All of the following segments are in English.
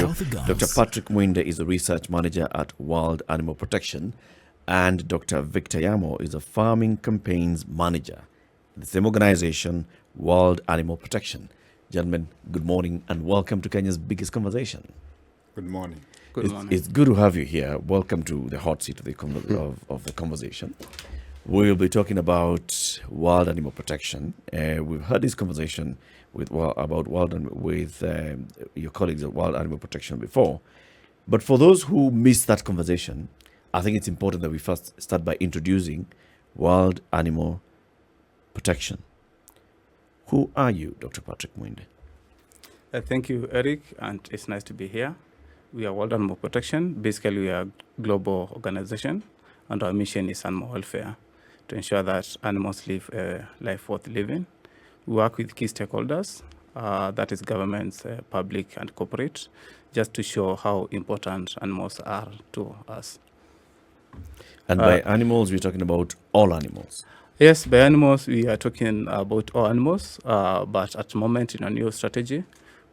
you. Dr. Patrick Mwinde is a research manager at Wild Animal Protection, and Dr. Victor Yamo is a farming campaigns manager at the same organization, Wild Animal Protection. Gentlemen, good morning and welcome to Kenya's biggest conversation. Good morning. Good morning. It's good to have you here. Welcome to the hot seat of the conversation. We'll be talking about wild animal protection. We've had this conversation with your colleagues at Wild Animal Protection before. But for those who missed that conversation, I think it's important that we first start by introducing Wild Animal Protection. Who are you, Dr. Patrick Mwinde? Thank you, Eric, and it's nice to be here. We are Wild Animal Protection. Basically, we are a global organization, and our mission is animal welfare, to ensure that animals live a life worth living. We work with key stakeholders, that is governments, public and corporate, just to show how important animals are to us. And by animals, we're talking about all animals. Yes, by animals, we are talking about all animals, but at the moment in our new strategy,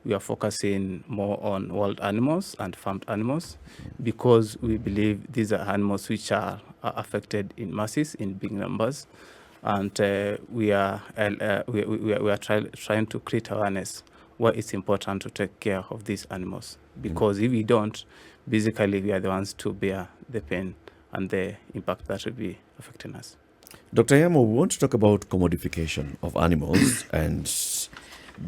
we are focusing more on wild animals and farmed animals because we believe these are animals which are affected in masses, in big numbers, and we are trying to create awareness why it's important to take care of these animals, because if we don't, basically we are the ones to bear the pain and the impact that will be affecting us. Dr. Yamo, we want to talk about commodification of animals and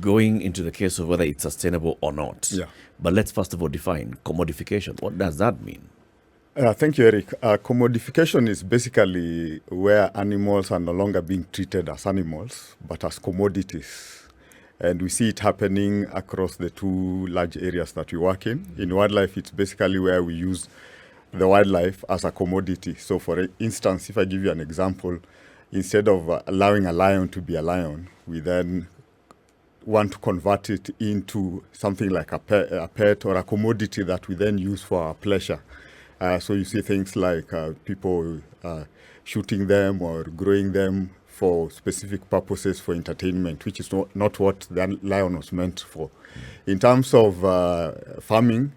going into the case of whether it's sustainable or not. Yeah. But let's first of all define commodification. What does that mean? Thank you, Eric. Commodification is basically where animals are no longer being treated as animals, but as commodities. And we see it happening across the two large areas that we work in. In wildlife, it's basically where we use the wildlife as a commodity. So for instance, if I give you an example, instead of allowing a lion to be a lion, we then want to convert it into something like a pet or a commodity that we then use for our pleasure. So you see things like people shooting them or growing them for specific purposes for entertainment, which is not what the lion was meant for. In terms of farming,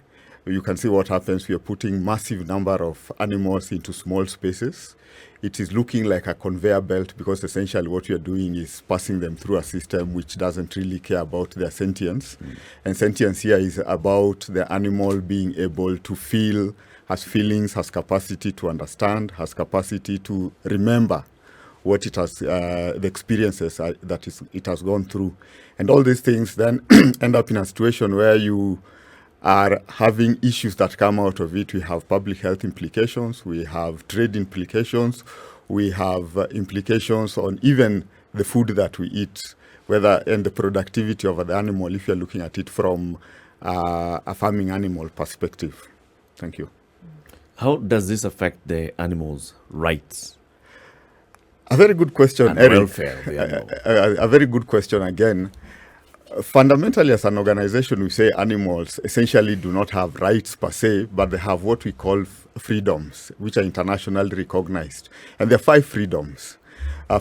you can see what happens. We are putting massive number of animals into small spaces. It is looking like a conveyor belt because essentially what we are doing is passing them through a system which doesn't really care about their sentience. And sentience here is about the animal being able to feel, has feelings, has capacity to understand, has capacity to remember what it has, the experiences it has gone through. And all these things then end up in a situation where you are having issues that come out of it. We have public health implications, we have trade implications, we have implications on even the food that we eat, and the productivity of the animal if you're looking at it from a farming animal perspective. Thank you. How does this affect the animals' rights? A very good question, and Eric. Welfare of the animal. A very good question again. Fundamentally, as an organization, we say animals essentially do not have rights per se, but they have what we call freedoms, which are internationally recognized. And there are 5 freedoms.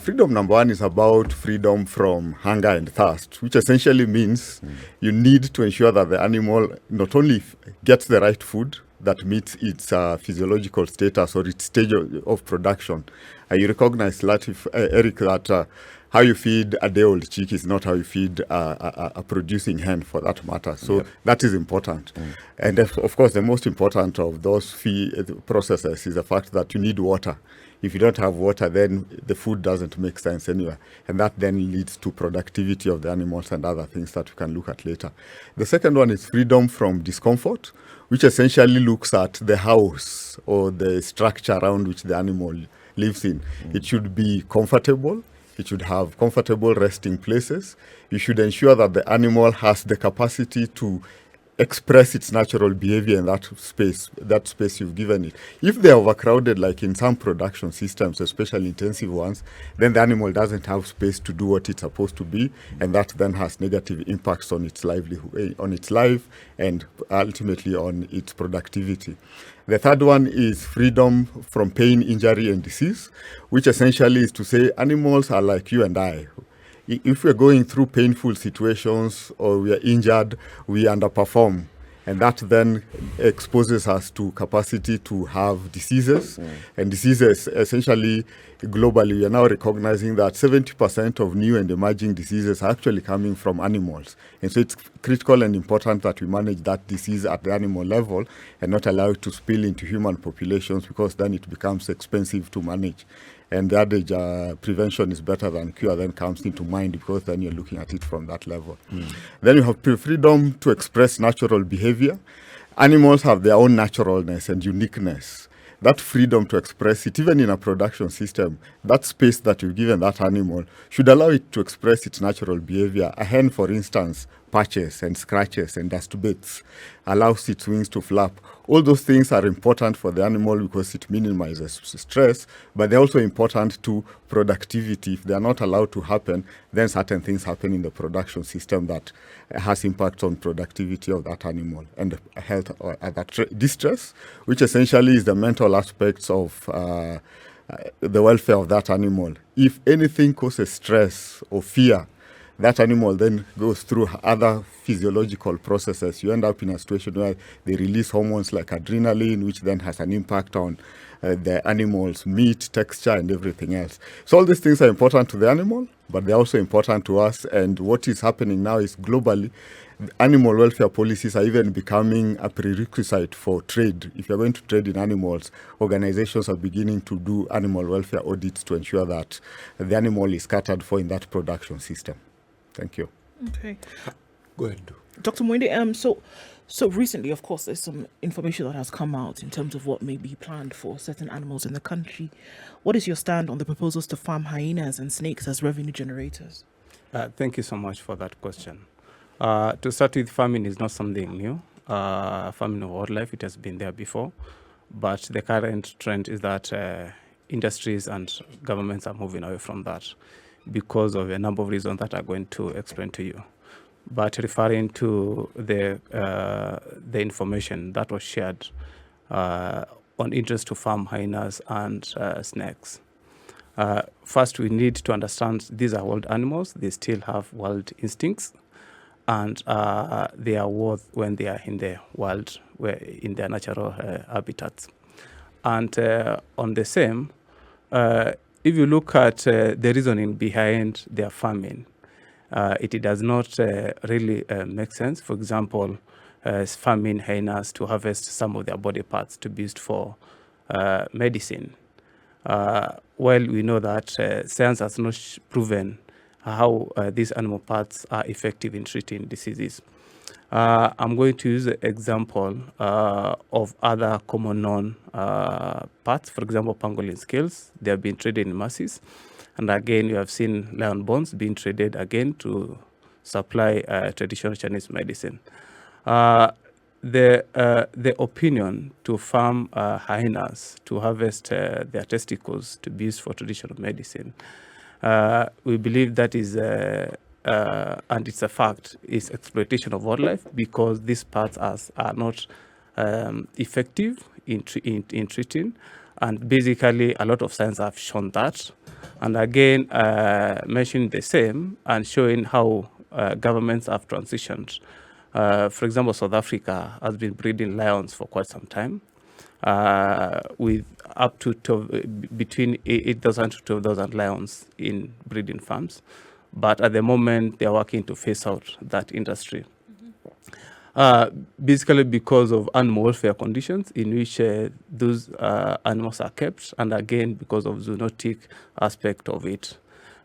Freedom number 1 is about freedom from hunger and thirst, which essentially means you need to ensure that the animal not only gets the right food that meets its physiological status or its stage of production. You recognize, Eric, that how you feed a day-old chick is not how you feed a producing hen, for that matter. So that is important. And of course, the most important of those processes is the fact that you need water. If you don't have water, then the food doesn't make sense anyway. And that then leads to productivity of the animals and other things that we can look at later. The second one is freedom from discomfort, which essentially looks at the house or the structure around which the animal lives in. It should be comfortable. It should have comfortable resting places. You should ensure that the animal has the capacity to express its natural behavior in that space you've given it. If they're overcrowded, like in some production systems, especially intensive ones, then the animal doesn't have space to do what it's supposed to be, and that then has negative impacts on its livelihood, on its life, and ultimately on its productivity. The third one is freedom from pain, injury, and disease, which essentially is to say animals are like you and I. If we're going through painful situations or we are injured, we underperform. And that then exposes us to capacity to have diseases. And diseases, essentially, globally, we are now recognizing that 70% of new and emerging diseases are actually coming from animals. And so it's critical and important that we manage that disease at the animal level and not allow it to spill into human populations, because then it becomes expensive to manage. And the adage, prevention is better than cure, then comes into mind, because then you're looking at it from that level. Then you have freedom to express natural behavior. Animals have their own naturalness and uniqueness. That freedom to express it, even in a production system, that space that you've given that animal should allow it to express its natural behavior. A hen, for instance, patches and scratches and dust bits, allows its wings to flap. All those things are important for the animal because it minimizes stress, but they're also important to productivity. If they're not allowed to happen, then certain things happen in the production system that has impact on productivity of that animal and health or that distress, which essentially is the mental aspects of the welfare of that animal. If anything causes stress or fear, that animal then goes through other physiological processes. You end up in a situation where they release hormones like adrenaline, which then has an impact on the animal's meat, texture, and everything else. So all these things are important to the animal, but they're also important to us. And what is happening now is globally, animal welfare policies are even becoming a prerequisite for trade. If you're going to trade in animals, organizations are beginning to do animal welfare audits to ensure that the animal is catered for in that production system. Thank you. Okay. Go ahead. Dr. Mwende, so recently, of course, there's some information that has come out in terms of what may be planned for certain animals in the country. What is your stand on the proposals to farm hyenas and snakes as revenue generators? Thank you so much for that question. To start with, farming is not something new. Farming of wildlife, it has been there before. But the current trend is that industries and governments are moving away from that because of a number of reasons that I'm going to explain to you. But referring to the information that was shared on interest to farm hyenas and snakes. First, we need to understand these are wild animals. They still have wild instincts, and they are worth when they are in the wild, in their natural habitats. And on the same, if you look at the reasoning behind their farming, it does not really make sense. For example, farming hyenas to harvest some of their body parts to be used for medicine. Well, we know that science has not proven how these animal parts are effective in treating diseases. I'm going to use the example of other common known parts. For example, pangolin scales. They have been traded in masses. And again, you have seen lion bones being traded again to supply traditional Chinese medicine. The opinion to farm hyenas to harvest their testicles to be used for traditional medicine, we believe that is, and it's a fact, is exploitation of wildlife, because these parts are not effective in treating. And basically, a lot of science have shown that. And again, mentioning the same and showing how governments have transitioned. For example, South Africa has been breeding lions for quite some time, with up to between 8,000 to 12,000 lions in breeding farms. But at the moment, they are working to phase out that industry. Basically because of animal welfare conditions in which those animals are kept, and again because of zoonotic aspect of it.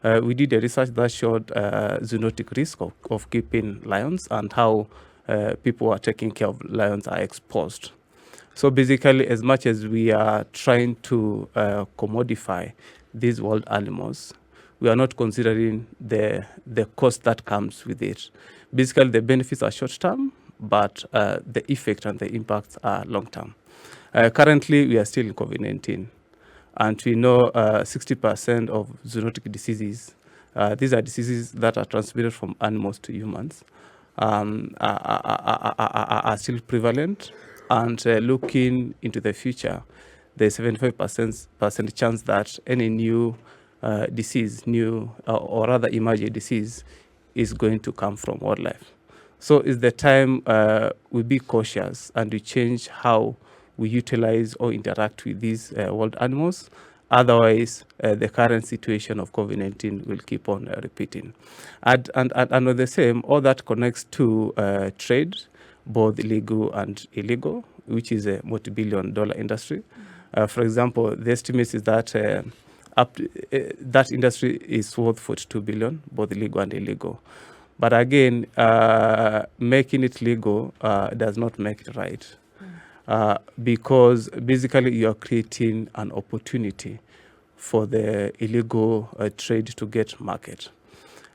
We did a research that showed zoonotic risk of keeping lions and how people who are taking care of lions are exposed. So basically, as much as we are trying to commodify these wild animals, we are not considering the cost that comes with it. Basically, the benefits are short-term, but the effect and the impacts are long-term. Currently, we are still in COVID-19, and we know 60% of zoonotic diseases, these are diseases that are transmitted from animals to humans, are still prevalent. And looking into the future, there's 75% chance that any new disease, or rather emerging disease, is going to come from wildlife. So it's the time we be cautious and we change how we utilize or interact with these wild animals. Otherwise, the current situation of COVID-19 will keep on repeating. And on the same, all that connects to trade, both legal and illegal, which is a multi-billion-dollar industry. For example, the estimate is that that industry is worth 42 billion, both legal and illegal. But again, making it legal does not make it right. Because basically you are creating an opportunity for the illegal trade to get market.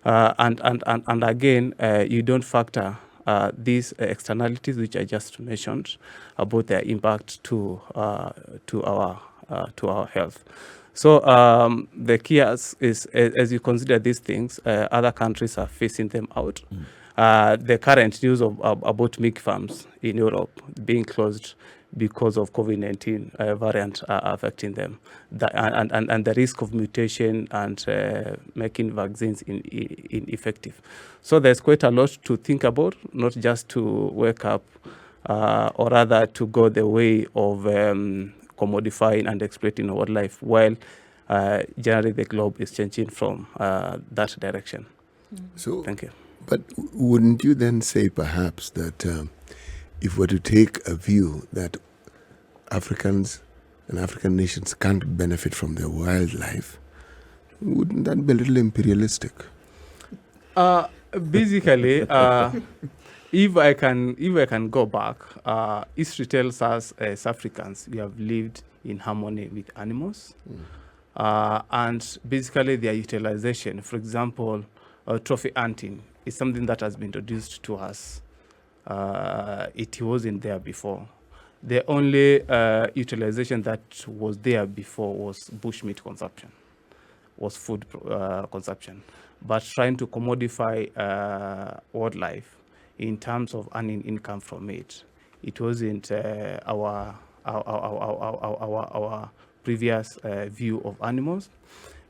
And again, you don't factor these externalities which I just mentioned about their impact to our health. So the key is as you consider these things, other countries are phasing them out. The current news about milk farms in Europe being closed because of COVID-19 variant affecting them, and the risk of mutation and making vaccines ineffective. So there's quite a lot to think about, not just to wake up, or rather to go the way of commodifying and exploiting wildlife, while generally the globe is changing from that direction. So, thank you. But wouldn't you then say perhaps that if we're to take a view that Africans and African nations can't benefit from their wildlife, wouldn't that be a little imperialistic? Basically, if I can go back, history tells us as Africans we have lived in harmony with animals, and basically their utilization. For example, trophy hunting is something that has been introduced to us. It wasn't there before. The only utilization that was there before was bushmeat consumption, was food consumption. But trying to commodify wildlife in terms of earning income from it, it wasn't our previous view of animals,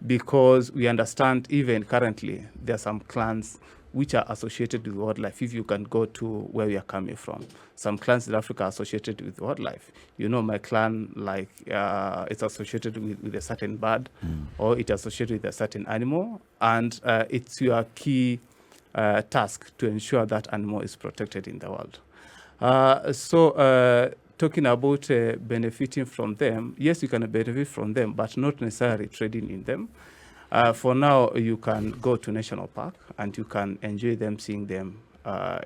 because we understand even currently there are some clans which are associated with wildlife. If you can go to where we are coming from, some clans in Africa are associated with wildlife. You know, my clan, like, it's associated with a certain bird, or it's associated with a certain animal, and it's your key task to ensure that animal is protected in the world. So talking about benefiting from them, yes, you can benefit from them, but not necessarily trading in them. For now, you can go to national park and you can enjoy them, seeing them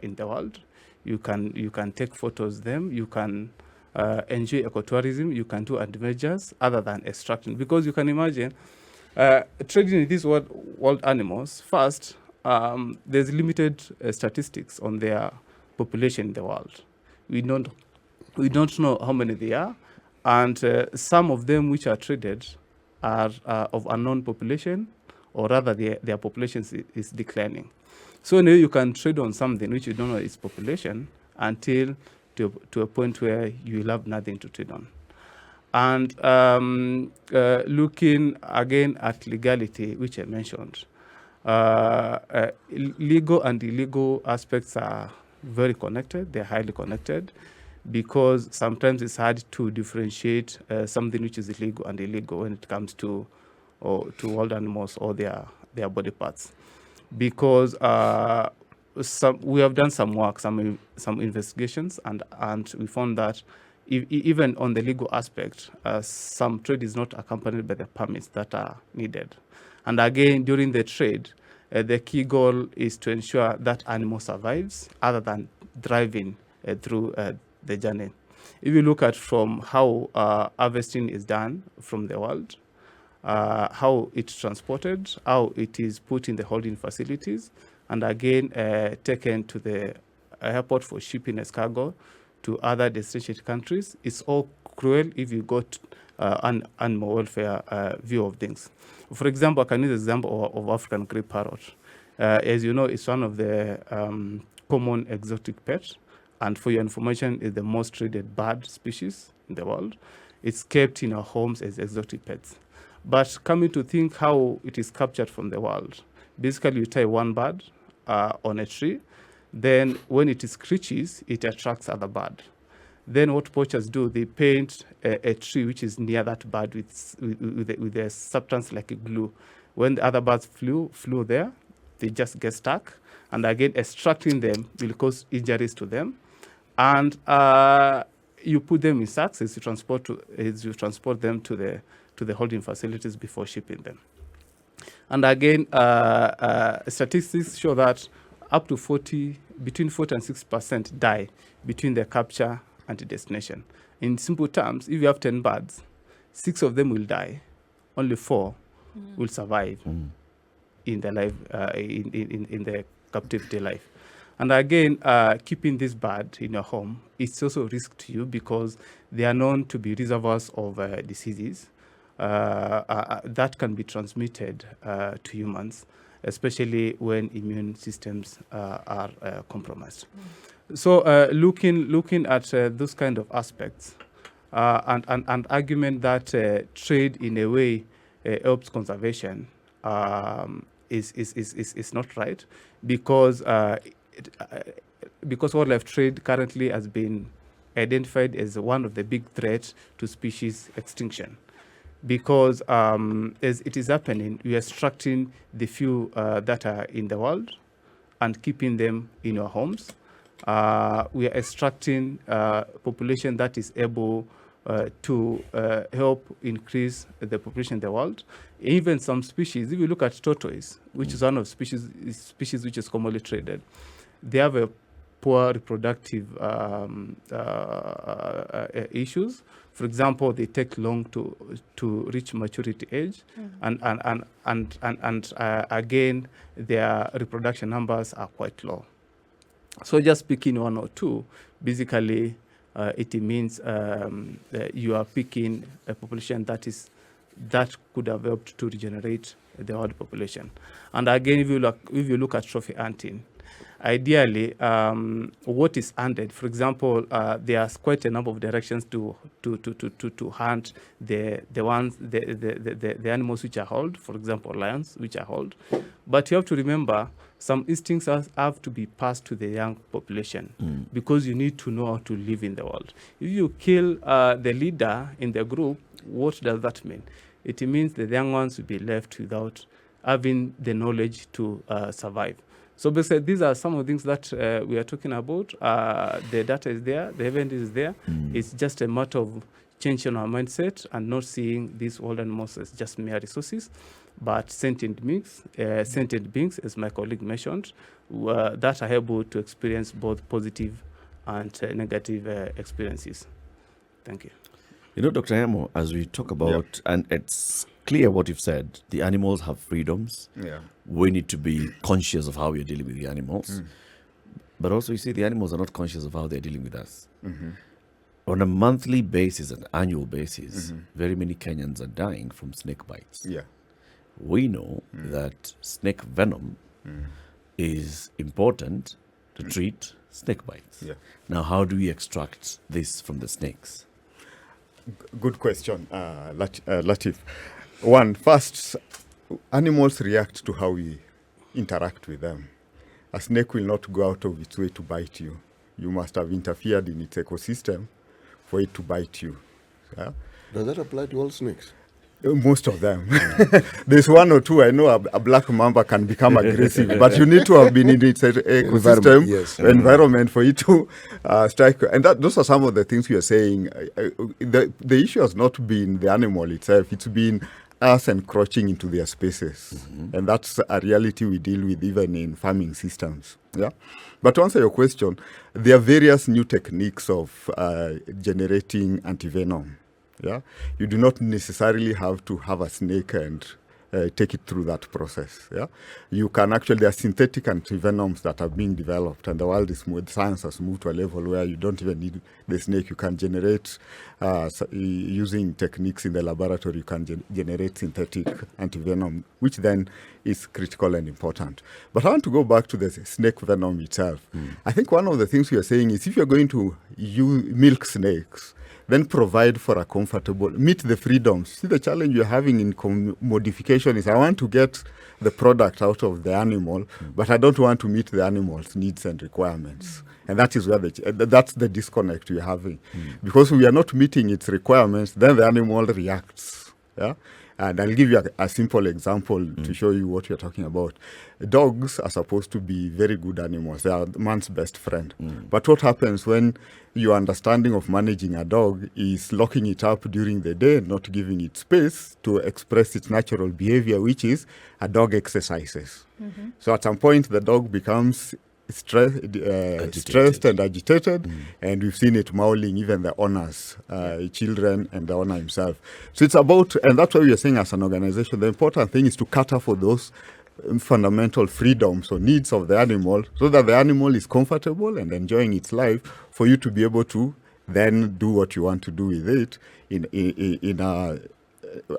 in the world. You can take photos of them. You can enjoy ecotourism. You can do adventures other than extracting, because you can imagine trading in these wild animals. First, there's limited statistics on their population in the world. We don't know how many they are, and some of them which are traded are of unknown population, or rather their population is declining. So now you can trade on something which you don't know its population until to a point where you will have nothing to trade on. And looking again at legality, which I mentioned, legal and illegal aspects are very connected. They're highly connected, because sometimes it's hard to differentiate something which is illegal and illegal when it comes to wild animals or their body parts. Because we have done some work, some investigations, and we found that even on the legal aspect, some trade is not accompanied by the permits that are needed. And again, during the trade, the key goal is to ensure that animal survives, other than driving through the journey. If you look at from how harvesting is done from the world, how it's transported, how it is put in the holding facilities, and again taken to the airport for shipping as cargo to other destination countries, it's all cruel if you got an animal welfare view of things. For example, I can use the example of African grey parrot. As you know, it's one of the common exotic pets, and for your information, is the most traded bird species in the world. It's kept in our homes as exotic pets. But coming to think how it is captured from the world, basically you tie one bird on a tree, Then when it screeches, it attracts other bird. Then what poachers do, they paint a tree which is near that bird with a substance like a glue. When the other birds flew there, they just get stuck. And again, extracting them will cause injuries to them. And you put them in sacks as you transport them to the holding facilities before shipping them. And again, statistics show that up to between 40 and 6% die between the capture and the destination. In simple terms, if you have 10 birds, 6 of them will die, only 4 will survive in the life in the captivity life. And again, keeping this bird in your home is also a risk to you because they are known to be reservoirs of diseases that can be transmitted to humans, especially when immune systems are compromised. So looking at those kind of aspects and argument that trade in a way helps conservation is not right because wildlife trade currently has been identified as one of the big threats to species extinction. Because as it is happening, we are extracting the few that are in the world and keeping them in our homes. We are extracting population that is able to help increase the population in the world. Even some species, if you look at tortoise, which is one of species which is commonly traded, they have a poor reproductive issues. For example, they take long to reach maturity age, and again, their reproduction numbers are quite low. So just picking one or two, basically, it means you are picking a population that could have helped to regenerate the world population. And again, if you look at trophy hunting, ideally, what is hunted, for example, there's quite a number of directions to hunt the animals which are held, for example, lions which are held. But you have to remember, some instincts have to be passed to the young population because you need to know how to live in the world. If you kill the leader in the group, what does that mean? It means the young ones will be left without having the knowledge to survive. So basically, these are some of the things that we are talking about. The data is there, the evidence is there. It's just a matter of changing our mindset and not seeing these wild animals as just mere resources, but sentient beings, as my colleague mentioned, that are able to experience both positive and negative experiences. Thank you. You know, Dr. Yamo, as we talk about, and it's clear what you've said, the animals have freedoms. Yeah. We need to be conscious of how we are dealing with the animals. But also, you see, the animals are not conscious of how they're dealing with us. On a monthly basis, an annual basis, very many Kenyans are dying from snake bites. Yeah. We know that snake venom is important to treat snake bites. Yeah. Now, how do we extract this from the snakes? Good question, Latif. First, animals react to how we interact with them. A snake will not go out of its way to bite you. You must have interfered in its ecosystem for it to bite you. Yeah? Does that apply to all snakes? Most of them. There's one or two. I know a black mamba can become aggressive, but you need to have been in its ecosystem, environment for it to strike. And those are some of the things we are saying. The issue has not been the animal itself. It's been us encroaching into their spaces. And that's a reality we deal with even in farming systems. Yeah. But to answer your question, there are various new techniques of generating antivenom. Yeah, you do not necessarily have to have a snake and take it through that process. Yeah, you can actually, there are synthetic antivenoms that are being developed, and the world is science has moved to a level where you don't even the snake. You can generate, using techniques in the laboratory, you can generate synthetic antivenom, which then is critical and important. But I want to go back to the snake venom itself. I think one of the things we are saying is if you're going to milk snakes, then provide for a comfortable, meet the freedoms. See, the challenge you're having in commodification is I want to get the product out of the animal, but I don't want to meet the animal's needs and requirements. And that is where that's the disconnect we're having. Because we are not meeting its requirements, then the animal reacts. Yeah. And I'll give you a simple example to show you what you're talking about. Dogs are supposed to be very good animals. They are man's best friend. But what happens when your understanding of managing a dog is locking it up during the day and not giving it space to express its natural behavior, which is a dog exercises. So at some point, the dog becomes stressed and agitated, and we've seen it mauling even the owners, children and the owner himself. So it's about, and that's why we are saying as an organization, the important thing is to cater for those fundamental freedoms or needs of the animal so that the animal is comfortable and enjoying its life for you to be able to then do what you want to do with it in a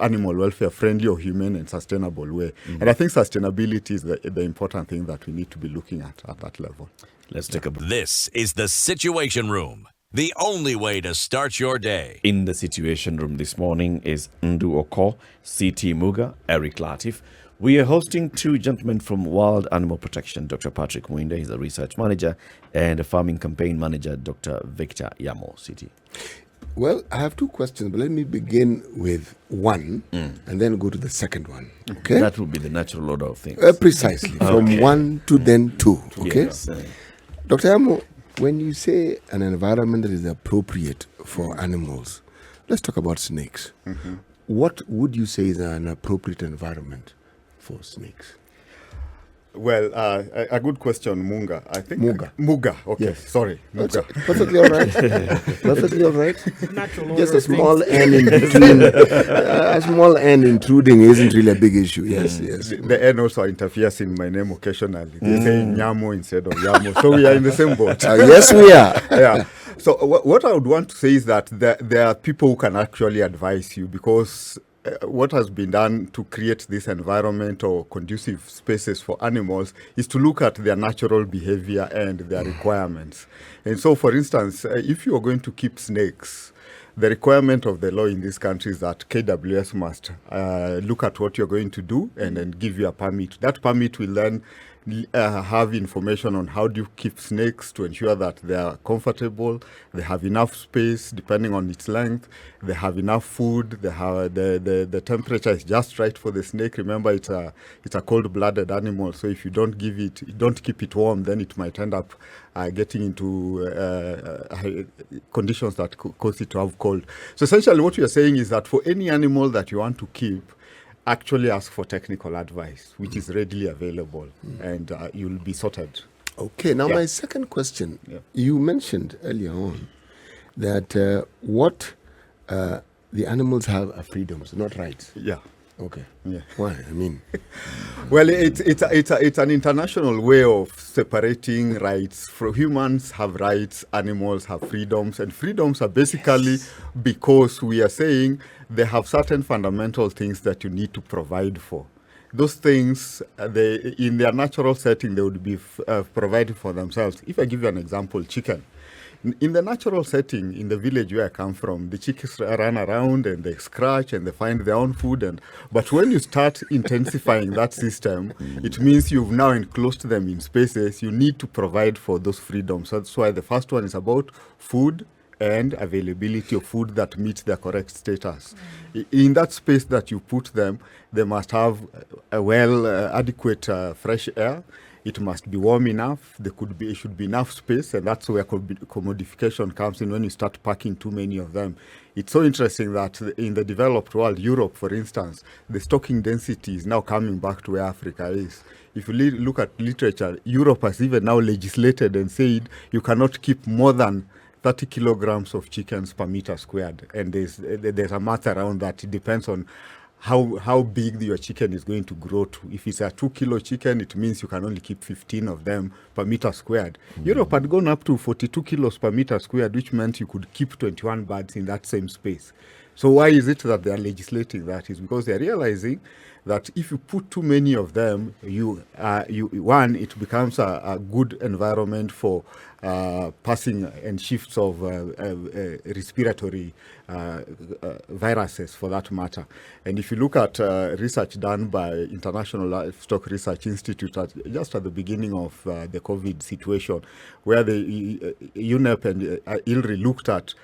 animal welfare friendly or human and sustainable way. And I think sustainability is the important thing that we need to be looking at that level. Let's take a break. This is the Situation Room, the only way to start your day. In the Situation Room this morning is Ndu Oko, C.T. Muga, Eric Latif. We are hosting two gentlemen from Wild Animal Protection, Dr. Patrick Mwinde, he's a research manager, and a farming campaign manager, Dr. Victor Yamo, C.T. Well, I have two questions, but let me begin with one and then go to the second one. Okay? That would be the natural order of things. Precisely. From one to then two. Okay? Yes. Dr. Amo, when you say an environment that is appropriate for animals, let's talk about snakes. What would you say is an appropriate environment for snakes? Well, a good question, Munga. I think Muga. Okay, Yes. sorry, Muga. Perfectly all right. Perfectly all right. Natural Just order a of small things. N in between. A small N intruding isn't really a big issue. Yes. The N also interferes in my name occasionally. They say Nyamo instead of Yamo. So we are in the same boat. Yes, we are. Yeah. So what I would want to say is that there are people who can actually advise you, because what has been done to create this environment or conducive spaces for animals is to look at their natural behavior and their requirements. And so, for instance, if you are going to keep snakes, the requirement of the law in this country is that KWS must look at what you're going to do and then give you a permit. That permit will then have information on how do you keep snakes to ensure that they are comfortable, they have enough space depending on its length, they have enough food, they have the temperature is just right for the snake. Remember, it's a cold-blooded animal, so if you don't keep it warm, then it might end up getting into conditions that cause it to have cold. So essentially what we are saying is that for any animal that you want to keep, actually ask for technical advice, which is readily available, and you'll be sorted. Okay, now my second question. You mentioned earlier on that the animals have are freedoms, not rights. Yeah. Okay. Yeah. Why? I mean, well, it's an international way of separating rights. For humans have rights, animals have freedoms, and freedoms are basically because we are saying they have certain fundamental things that you need to provide for. Those things, in their natural setting, they would be provided for themselves. If I give you an example, chicken. In the natural setting, in the village where I come from, the chickens run around and they scratch and they find their own food. But when you start intensifying that system, it means you've now enclosed them in spaces. You need to provide for those freedoms. So that's why the first one is about food and availability of food that meets their correct status. In that space that you put them, they must have adequate fresh air. It must be warm enough. It should be enough space, and that's where commodification comes in when you start packing too many of them. It's so interesting that in the developed world, Europe, for instance, the stocking density is now coming back to where Africa is. If you look at literature, Europe has even now legislated and said you cannot keep more than 30 kilograms of chickens per meter squared. And there's a math around that. It depends on how big your chicken is going to grow to. If it's a 2-kilo chicken, it means you can only keep 15 of them per meter squared. Europe had gone up to 42 kilos per meter squared, which meant you could keep 21 birds in that same space. So why is it that they are legislating that? Is because they are realizing that if you put too many of them, it becomes a good environment for passing and shifts of respiratory viruses, for that matter. And if you look at research done by International Livestock Research Institute just at the beginning of the COVID situation, where the UNEP and ILRI looked at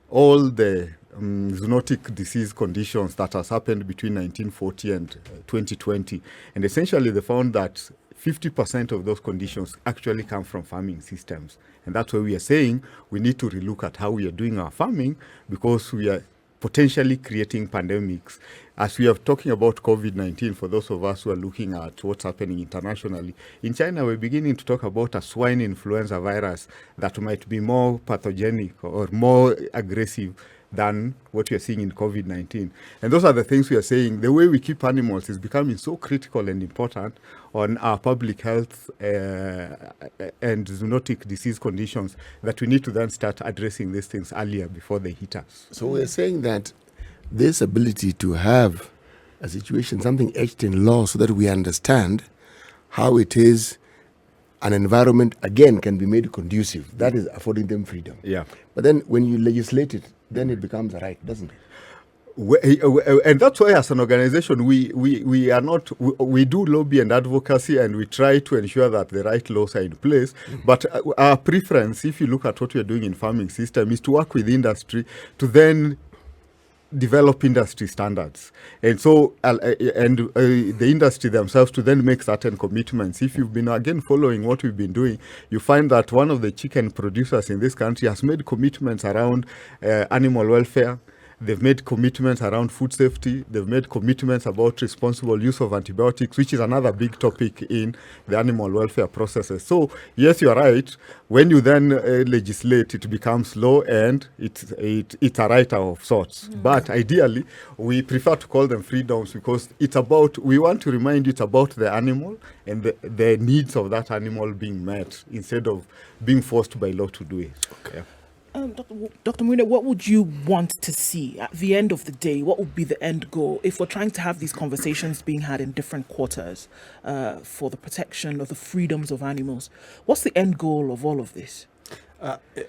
all the zoonotic disease conditions that has happened between 1940 and 2020. And essentially they found that 50% of those conditions actually come from farming systems. And that's why we are saying we need to relook at how we are doing our farming, because we are potentially creating pandemics. As we are talking about COVID-19, for those of us who are looking at what's happening internationally, in China we're beginning to talk about a swine influenza virus that might be more pathogenic or more aggressive than what we are seeing in COVID-19. And those are the things we are saying. The way we keep animals is becoming so critical and important on our public health and zoonotic disease conditions that we need to then start addressing these things earlier before they hit us. So we're saying that this ability to have a situation, something etched in law so that we understand how it is an environment, again, can be made conducive. That is affording them freedom. Yeah. But then when you legislate it, then it becomes a right, doesn't it? And that's why, as an organization, we do lobby and advocacy, and we try to ensure that the right laws are in place. But our preference, if you look at what we are doing in farming system, is to work with industry to then develop industry standards, and so the industry themselves to then make certain commitments. If you've been again following what we've been doing, you find that one of the chicken producers in this country has made commitments around animal welfare. They've made commitments around food safety. They've made commitments about responsible use of antibiotics, which is another big topic in the animal welfare processes. So, yes, you're right. When you then legislate, it becomes law, and it's a right of sorts. But ideally, we prefer to call them freedoms, because we want to remind you it's about the animal and the needs of that animal being met, instead of being forced by law to do it. Okay. Dr. Marino, what would you want to see at the end of the day? What would be the end goal if we're trying to have these conversations being had in different quarters for the protection of the freedoms of animals? What's the end goal of all of this?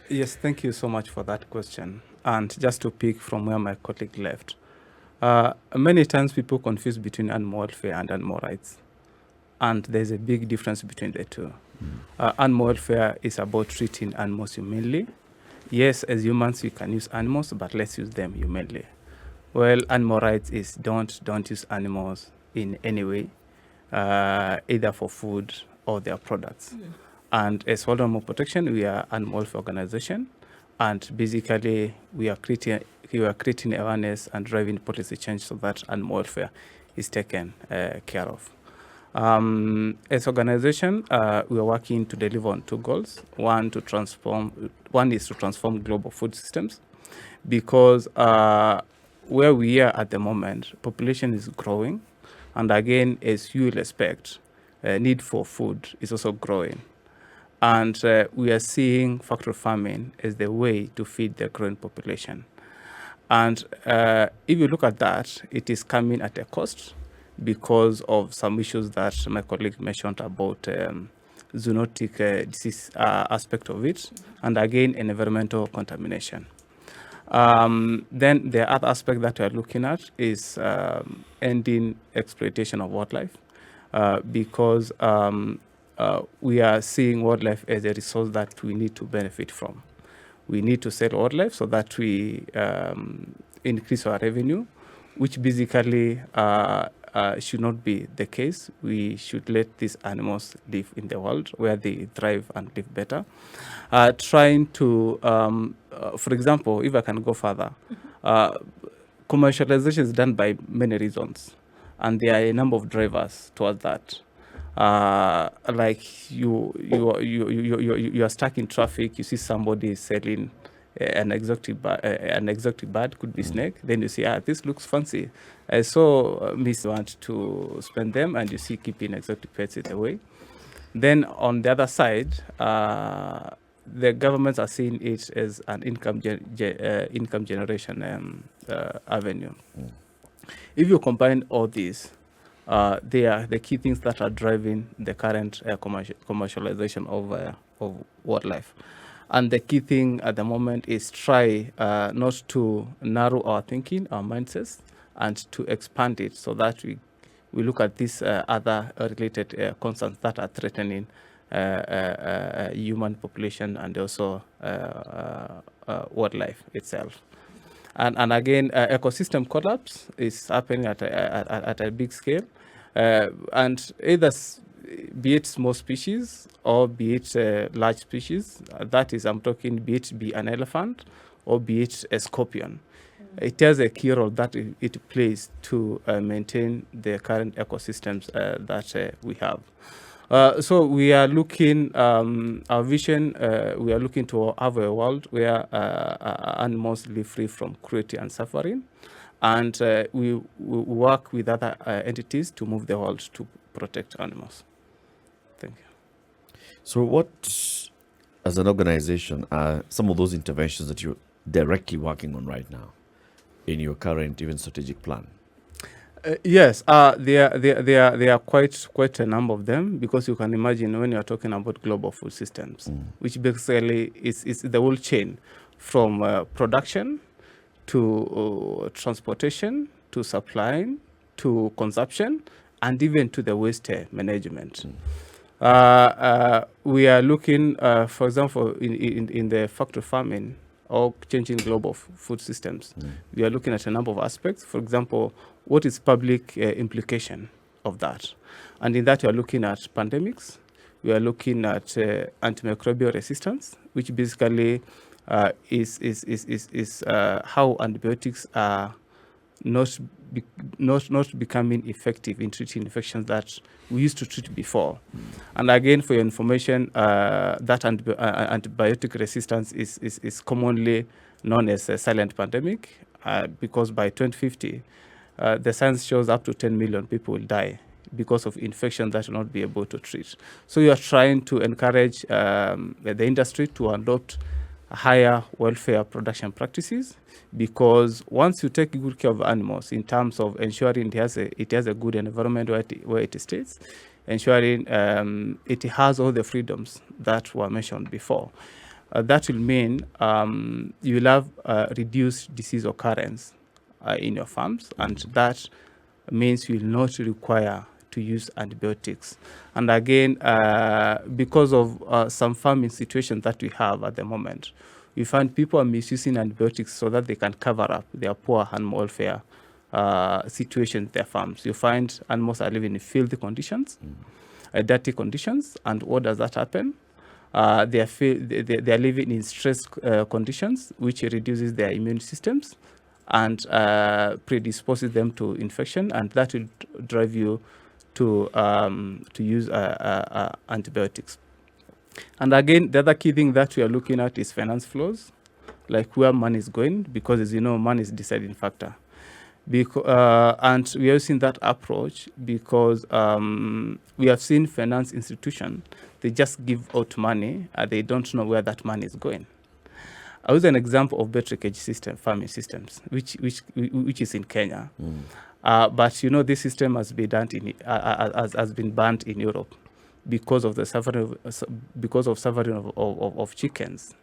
Yes, thank you so much for that question. And just to pick from where my colleague left, many times people confuse between animal welfare and animal rights. And there's a big difference between the two. Animal welfare is about treating animals humanely. Yes, as humans, we can use animals, but let's use them humanly. Well, animal rights is don't use animals in any way, either for food or their products. And as World Animal Protection, we are an animal welfare organization, and basically we are creating awareness and driving policy change so that animal welfare is taken care of. As organization, we are working to deliver on two goals. One is to transform global food systems, because where we are at the moment, population is growing, and again, as you will expect, need for food is also growing. And we are seeing factory farming as the way to feed the growing population. And if you look at that, it is coming at a cost, because of some issues that my colleague mentioned about zoonotic disease aspect of it, and again, environmental contamination. Then the other aspect that we are looking at is ending exploitation of wildlife, because we are seeing wildlife as a resource that we need to benefit from. We need to sell wildlife so that we increase our revenue, which basically should not be the case. We should let these animals live in the world where they thrive and live better. Trying to, for example, if I can go further, commercialization is done by many reasons, and there are a number of drivers towards that. Like you are stuck in traffic, you see somebody selling an exotic bird could be snake. Then you see, this looks fancy. So Miss want to spend them, and you see keeping exotic pets in the way. Then on the other side, the governments are seeing it as an income generation avenue. If you combine all these, they are the key things that are driving the current commercialization of wildlife. And the key thing at the moment is try not to narrow our thinking, our mindsets, and to expand it so that we look at these other related concerns that are threatening human population and also wildlife itself. And again, ecosystem collapse is happening at a big scale, and either be it small species or be it large species. That is, I'm talking, be an elephant or be it a scorpion. It has a key role that it plays to maintain the current ecosystems that we have. So we are looking, our vision, we are looking to have a world where animals live free from cruelty and suffering. And we work with other entities to move the world to protect animals. Thank you. So what, as an organization, are some of those interventions that you're directly working on right now in your current even strategic plan? Yes, there are quite a number of them, because you can imagine when you're talking about global food systems, which basically is the whole chain from production to transportation to supplying to consumption and even to the waste management. We are looking, for example, in the factory farming or changing global food systems. We are looking at a number of aspects. For example, what is public implication of that? And in that, we are looking at pandemics. We are looking at antimicrobial resistance, which basically is how antibiotics are not becoming effective in treating infections that we used to treat before. And again, for your information, that antibiotic resistance is commonly known as a silent pandemic, because by 2050, the science shows up to 10 million people will die because of infection that will not be able to treat. So you are trying to encourage the industry to adopt higher welfare production practices, because once you take good care of animals in terms of ensuring it has a good environment where it stays, ensuring it has all the freedoms that were mentioned before, that will mean you will have reduced disease occurrence in your farms, and that means you will not require to use antibiotics. And again, because of some farming situations that we have at the moment, we find people are misusing antibiotics so that they can cover up their poor animal welfare situation in their farms. You find animals are living in filthy conditions, dirty conditions, and what does that happen? They are living in stress conditions, which reduces their immune systems and predisposes them to infection, and that will drive you to use antibiotics. And again, the other key thing that we are looking at is finance flows, like where money is going, because as you know, money is a deciding factor. And we have seen that approach because we have seen finance institutions, they just give out money and they don't know where that money is going. I use an example of betricage system, farming systems, which is in Kenya. But you know, this system has been banned in Europe because of the suffering of chickens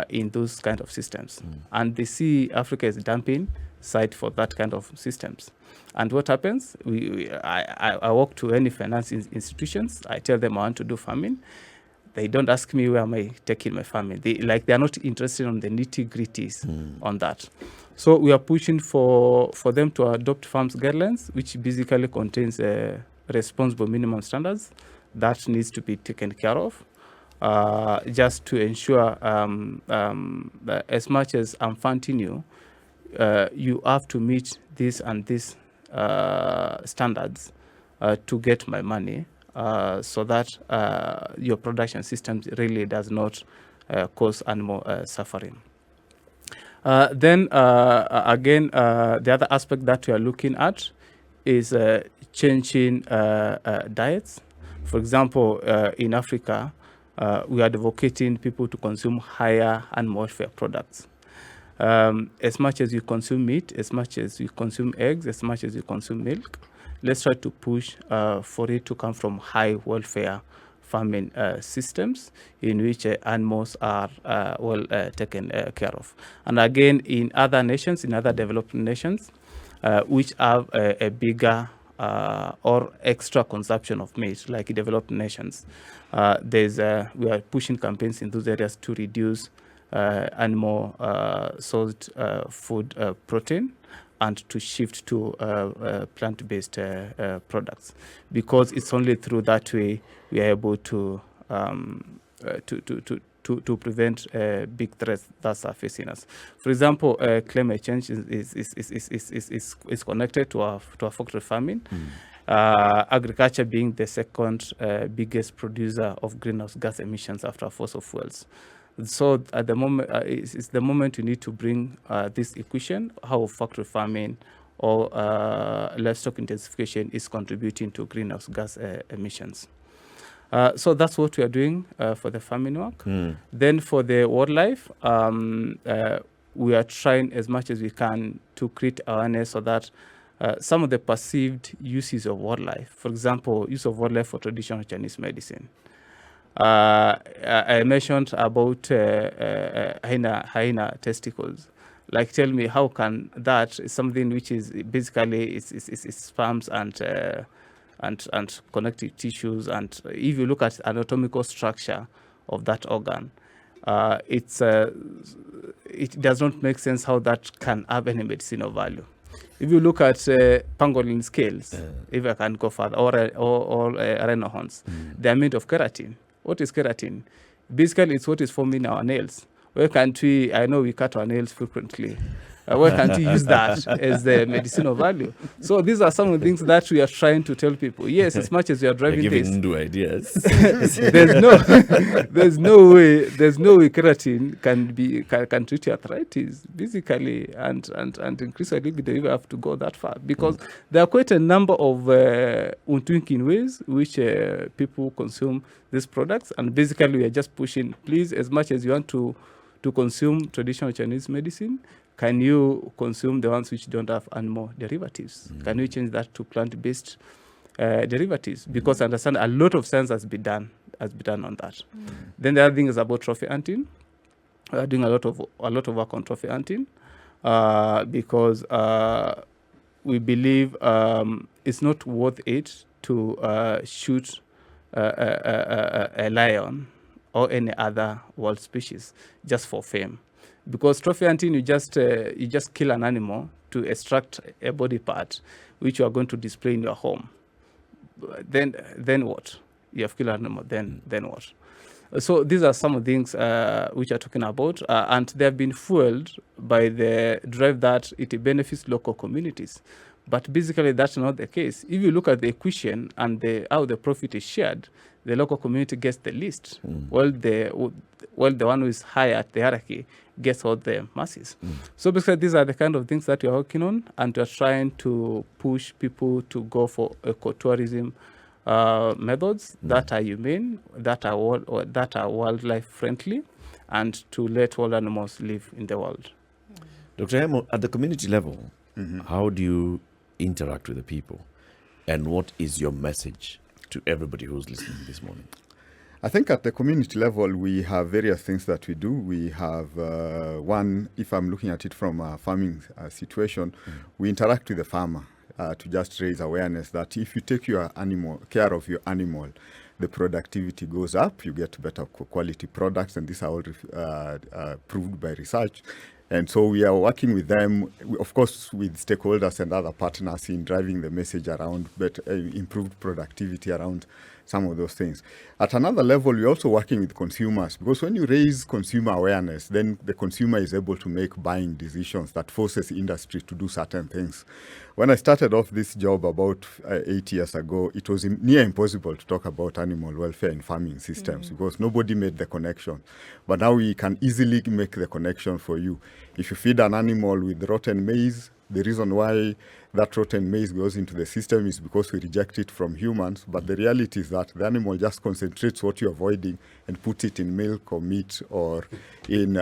in those kind of systems. And they see Africa as a dumping site for that kind of systems. And what happens? I walk to any finance institutions. I tell them I want to do farming. They don't ask me where am I taking my farming. They're not interested on the nitty-gritties on that. So we are pushing for them to adopt farms guidelines, which basically contains responsible minimum standards that needs to be taken care of, just to ensure that as much as I'm funding you, you have to meet this and this standards to get my money, so that your production systems really does not cause animal suffering. Then again, the other aspect that we are looking at is changing diets. For example, in Africa, we are advocating people to consume higher animal welfare products. As much as you consume meat, as much as you consume eggs, as much as you consume milk, let's try to push for it to come from high welfare farming systems in which animals are well taken care of. And again, in other nations, in other developing nations, which have a bigger or extra consumption of meat, like in developing nations, we are pushing campaigns in those areas to reduce animal sourced food protein and to shift to plant-based products, because it's only through that way we are able to prevent big threats that are facing us. For example, climate change is connected to our factory farming. Agriculture being the second biggest producer of greenhouse gas emissions after fossil fuels. So at the moment, it's the moment we need to bring this equation, how factory farming or livestock intensification is contributing to greenhouse gas emissions. So that's what we are doing for the farming work. Then for the wildlife, we are trying as much as we can to create awareness so that some of the perceived uses of wildlife, for example, use of wildlife for traditional Chinese medicine. I mentioned about hyena testicles. Like, tell me, how can that is something which is basically it's sperms and connective tissues, and if you look at anatomical structure of that organ, it does not make sense how that can have any medicinal value. If you look at pangolin scales, if I can go further, or rhino horns, they are made of keratin. What is keratin? Basically, it's what is forming our nails. Where can't we? I know we cut our nails frequently. Why can't we use that as the medicinal value? So these are some of the things that we are trying to tell people. Yes, as much as you are driving You're this, giving new ideas. there's no way keratin can treat arthritis basically, and increase our libido. You have to go that far, because there are quite a number of unthinking ways which people consume these products, and basically we are just pushing. Please, as much as you want to consume traditional Chinese medicine, can you consume the ones which don't have animal derivatives? Can you change that to plant-based derivatives? Because I understand a lot of science has been done on that. Then the other thing is about trophy hunting. We are doing a lot of work on trophy hunting because we believe it's not worth it to shoot a lion or any other wild species just for fame. Because trophy hunting, you just kill an animal to extract a body part, which you are going to display in your home. Then what? You have killed an animal. Then what? So these are some of the things which are talking about, and they have been fueled by the drive that it benefits local communities. But basically, that's not the case. If you look at the equation and how the profit is shared, the local community gets the least, while the one who is high at the hierarchy gets all the masses. So basically, these are the kind of things that we are working on, and we are trying to push people to go for ecotourism methods that are humane, that are wildlife friendly, and to let all animals live in the world. Dr. Hemo, at the community level, how do you interact with the people, and what is your message to everybody who's listening this morning? I think at the community level, we have various things that we do. We have one, if I'm looking at it from a farming situation, we interact with the farmer to just raise awareness that if you take care of your animal, the productivity goes up, you get better quality products, and these are all proved by research. And so we are working with them, of course, with stakeholders and other partners in driving the message around better, improved productivity, around some of those things. At another level, we're also working with consumers, because when you raise consumer awareness, then the consumer is able to make buying decisions that forces industry to do certain things. When I started off this job about 8 years ago, it was near impossible to talk about animal welfare in farming systems because nobody made the connection. But now we can easily make the connection for you. If you feed an animal with rotten maize, the reason why that rotten maize goes into the system is because we reject it from humans. But the reality is that the animal just concentrates what you're avoiding and puts it in milk or meat or in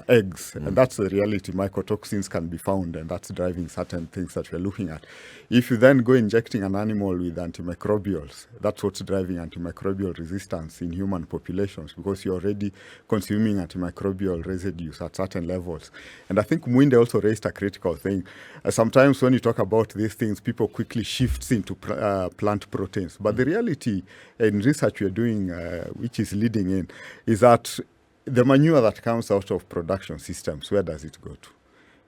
eggs. And that's the reality. Mycotoxins can be found, and that's driving certain things that we're looking at. If you then go injecting an animal with antimicrobials, that's what's driving antimicrobial resistance in human populations, because you're already consuming antimicrobial residues at certain levels. And I think Mwinde also raised a critical thing. Sometimes when you talk about these things, people quickly shifts into plant proteins. But the reality in research we're doing, which is leading in, is that the manure that comes out of production systems, where does it go to?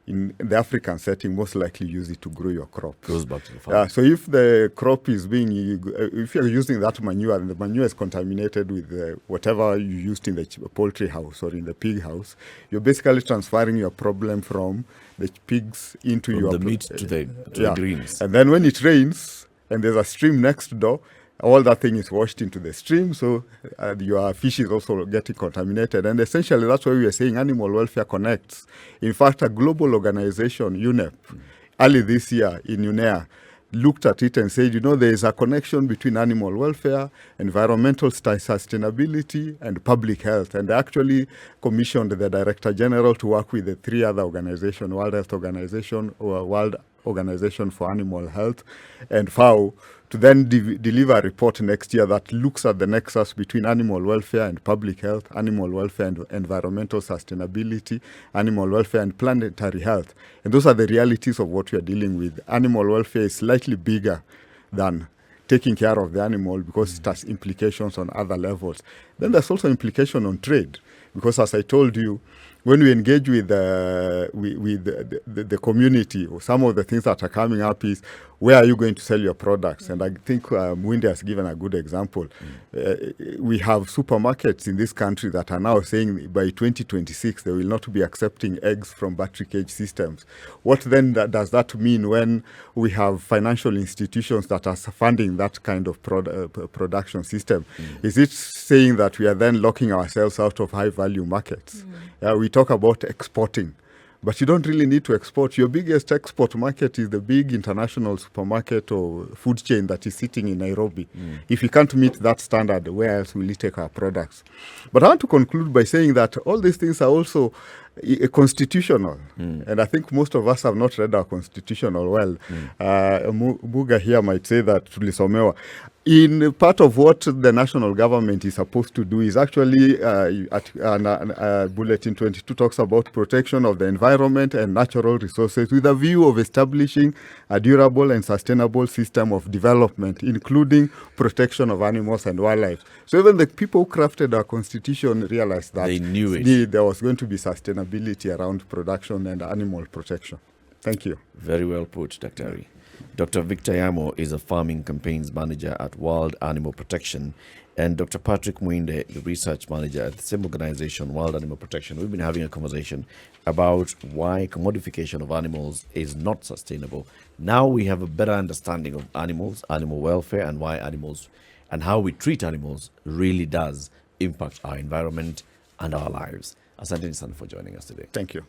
In the African setting, most likely use it to grow your crop. Goes back to the farm. So if the crop is being, if you're using that manure and the manure is contaminated with whatever you used in the poultry house or in the pig house, you're basically transferring your problem from the pigs into From your the meat to the greens. And then when it rains and there's a stream next door, all that thing is washed into the stream, so your fish is also getting contaminated. And essentially, that's why we are saying Animal Welfare Connects. In fact, a global organization, UNEP, early this year in UNEA, looked at it and said, there is a connection between animal welfare, environmental sustainability, and public health. And they actually commissioned the Director General to work with the 3 other organizations, World Health Organization, or World Organization for Animal Health, and FAO, to then deliver a report next year that looks at the nexus between animal welfare and public health, animal welfare and environmental sustainability, animal welfare and planetary health. And those are the realities of what we are dealing with. Animal welfare is slightly bigger than taking care of the animal because it has implications on other levels. Then there's also implication on trade, because as I told you, when we engage with the community, some of the things that are coming up is, where are you going to sell your products? And I think Mwinde has given a good example. We have supermarkets in this country that are now saying by 2026 they will not be accepting eggs from battery cage systems. What then does that mean when we have financial institutions that are funding that kind of production system? Is it saying that we are then locking ourselves out of high-value markets? We talk about exporting, but you don't really need to export. Your biggest export market is the big international supermarket or food chain that is sitting in Nairobi. If you can't meet that standard, where else will you take our products? But I want to conclude by saying that all these things are also constitutional. And I think most of us have not read our constitutional well. Muga here might say that tulisomewa. In part of what the national government is supposed to do is actually, Bulletin 22 talks about protection of the environment and natural resources with a view of establishing a durable and sustainable system of development, including protection of animals and wildlife. So even the people who crafted our constitution realized that they knew it. There was going to be sustainability around production and animal protection. Thank you. Very well put, Dr. Ari. Dr. Victor Yamo is a farming campaigns manager at World Animal Protection, and Dr. Patrick Mwinde, the research manager at the same organization, World Animal Protection. We've been having a conversation about why commodification of animals is not sustainable. Now we have a better understanding of animals, animal welfare, and why animals and how we treat animals really does impact our environment and our lives. Asante sana for joining us today. Thank you.